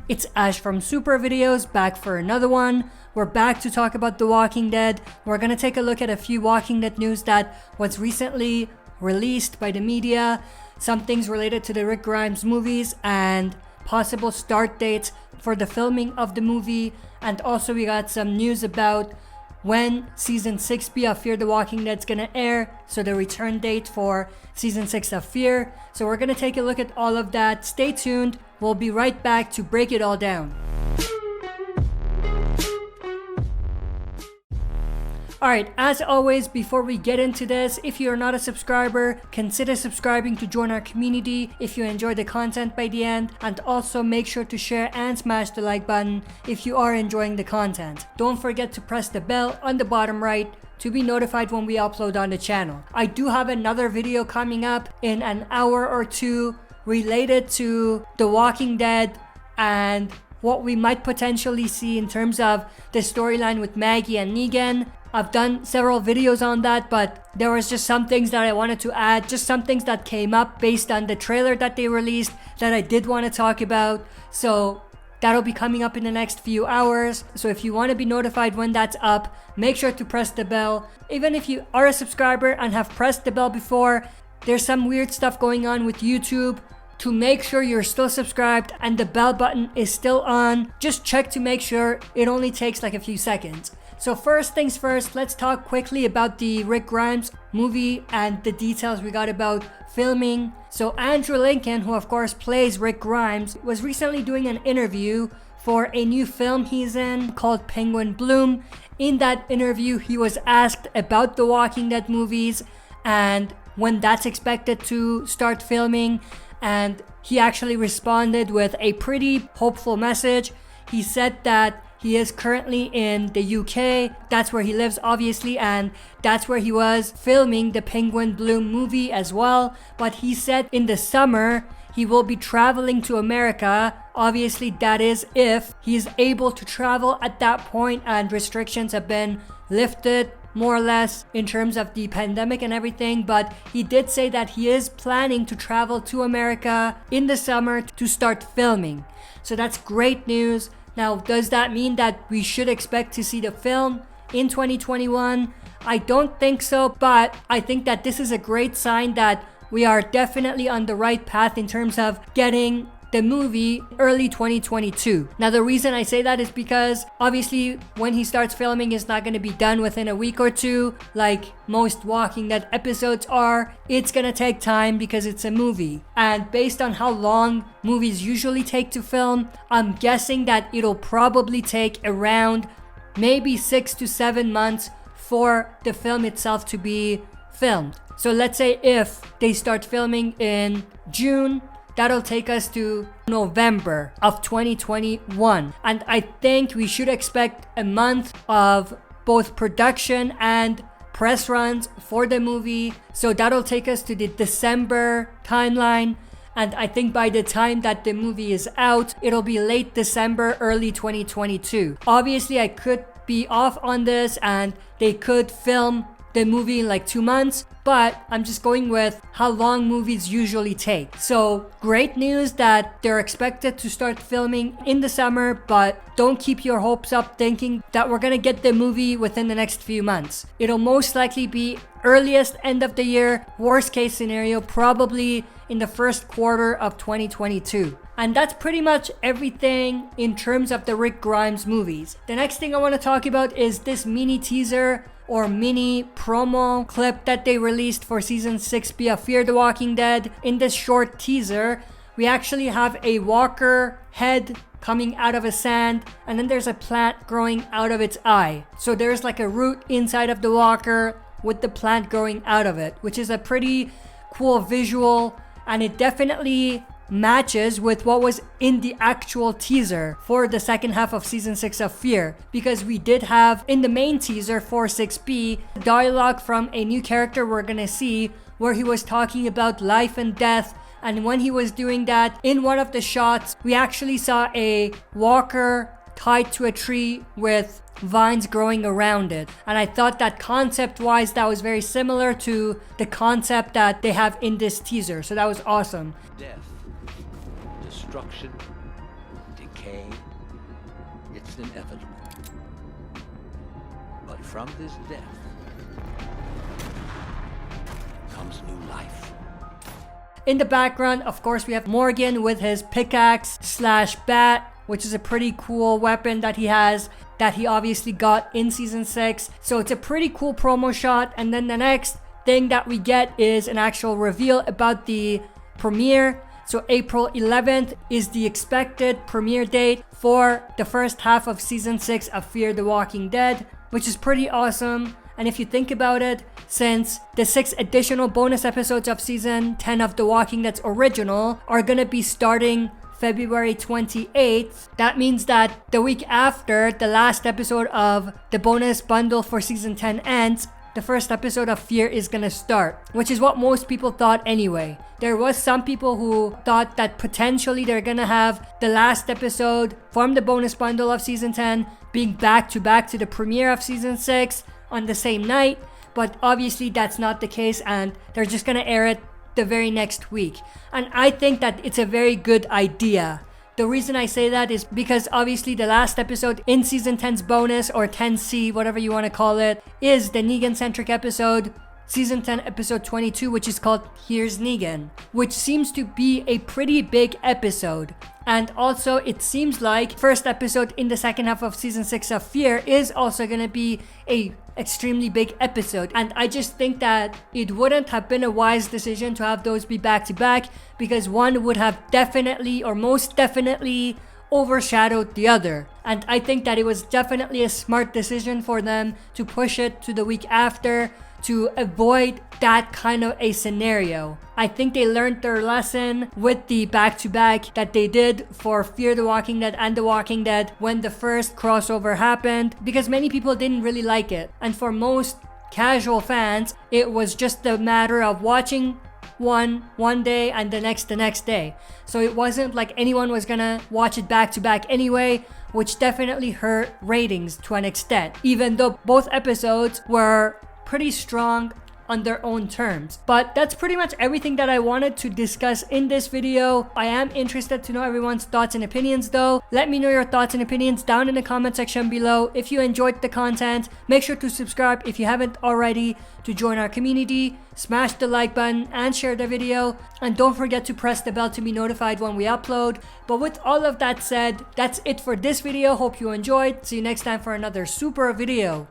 It's Ash from Super Videos, back for another one. We're back to talk about The Walking Dead. We're gonna take a look at a few Walking Dead news that was recently released by the media, some things related to the Rick Grimes movies, and possible start dates for the filming of the movie. And also we got some news about when Season 6B of Fear the Walking Dead is gonna air, so the return date for Season 6 of Fear. So we're gonna take a look at all of that. Stay tuned, we'll be right back to break it all down. Alright, as always, before we get into this, if you are not a subscriber, consider subscribing to join our community if you enjoy the content by the end, and also make sure to share and smash the like button if you are enjoying the content. Don't forget to press the bell on the bottom right to be notified when we upload on the channel. I do have another video coming up in an hour or two related to The Walking Dead and what we might potentially see in terms of the storyline with Maggie and Negan. I've done several videos on that, but there was just some things that I wanted to add, just some things that came up based on the trailer that they released that I did want to talk about. So that'll be coming up in the next few hours. So if you want to be notified when that's up, make sure to press the bell. Even if you are a subscriber and have pressed the bell before, there's some weird stuff going on with YouTube. To make sure you're still subscribed and the bell button is still on, just check to make sure. It only takes like a few seconds. So first things first, let's talk quickly about the Rick Grimes movie and the details we got about filming. So Andrew Lincoln, who of course plays Rick Grimes, was recently doing an interview for a new film he's in called Penguin Bloom. In that interview, he was asked about the Walking Dead movies and when that's expected to start filming, and he actually responded with a pretty hopeful message. He said that he is currently in the UK, that's where he lives obviously, and that's where he was filming the Penguin Bloom movie as well. But he said in the summer he will be traveling to America. Obviously that is if he is able to travel at that point and restrictions have been lifted more or less in terms of the pandemic and everything. But he did say that he is planning to travel to America in the summer to start filming. So that's great news. Now, does that mean that we should expect to see the film in 2021? I don't think so, but I think that this is a great sign that we are definitely on the right path in terms of getting the movie early 2022. Now, the reason I say that is because obviously when he starts filming, it's not going to be done within a week or two like most Walking Dead episodes are. It's going to take time because it's a movie, and based on how long movies usually take to film, I'm guessing that it'll probably take around maybe 6 to 7 months for the film itself to be filmed. So let's say if they start filming in June, that'll take us to November of 2021. And I think we should expect a month of both production and press runs for the movie. So that'll take us to the December timeline. And I think by the time that the movie is out, it'll be late December, early 2022. Obviously, I could be off on this and they could film the movie in like 2 months, but I'm just going with how long movies usually take. So great news that they're expected to start filming in the summer, but don't keep your hopes up thinking that we're gonna get the movie within the next few months. It'll most likely be earliest end of the year, worst case scenario, probably in the first quarter of 2022. And that's pretty much everything in terms of the Rick Grimes movies. The next thing I want to talk about is this mini teaser or mini promo clip that they released for Season 6B of Fear the Walking Dead. In this short teaser, we actually have a walker head coming out of a sand, and then there's a plant growing out of its eye. So there's like a root inside of the walker with the plant growing out of it, which is a pretty cool visual, and it definitely matches with what was in the actual teaser for the second half of Season 6 of Fear, because we did have in the main teaser for 6B dialogue from a new character we're gonna see where he was talking about life and death. And when he was doing that, in one of the shots we actually saw a walker tied to a tree with vines growing around it. And I thought that concept wise that was very similar to the concept that they have in this teaser, so that was awesome. Death, destruction, decay. decay. It's inevitable. But from this death comes new life. In the background, of course, we have Morgan with his pickaxe slash bat, which is a pretty cool weapon that he has, that he obviously got in season 6. So it's a pretty cool promo shot. And then the next thing that we get is an actual reveal about the premiere. So April 11th is the expected premiere date for the first half of season 6 of Fear the Walking Dead, which is pretty awesome. And if you think about it, since the 6 additional bonus episodes of season 10 of The Walking Dead's original are gonna be starting February 28th, that means that the week after the last episode of the bonus bundle for season 10 ends, the first episode of Fear is gonna start, which is what most people thought anyway. There was some people who thought that potentially they're gonna have the last episode from the bonus bundle of season 10 being back to the premiere of season 6 on the same night, but obviously that's not the case, and they're just gonna air it the very next week. And I think that it's a very good idea. The reason I say that is because obviously the last episode in season 10's bonus, or 10C, whatever you want to call it, is the Negan-centric episode, season 10 episode 22, which is called Here's Negan, which seems to be a pretty big episode. And also it seems like first episode in the second half of season 6 of Fear is also gonna be a extremely big episode, and I just think that it wouldn't have been a wise decision to have those be back to back, because one would have definitely, or most definitely, overshadowed the other. And I think that it was definitely a smart decision for them to push it to the week after to avoid that kind of a scenario. I think they learned their lesson with the back-to-back that they did for Fear the Walking Dead and The Walking Dead when the first crossover happened, because many people didn't really like it. And for most casual fans, it was just a matter of watching one day and the next day. So it wasn't like anyone was gonna watch it back-to-back anyway, which definitely hurt ratings to an extent, even though both episodes were pretty strong on their own terms. But that's pretty much everything that I wanted to discuss in this video. I am interested to know everyone's thoughts and opinions though. Let me know your thoughts and opinions down in the comment section below. If you enjoyed the content, make sure to subscribe if you haven't already to join our community. Smash the like button and share the video, and don't forget to press the bell to be notified when we upload. But with all of that said, that's it for this video. Hope you enjoyed. See you next time for another super video.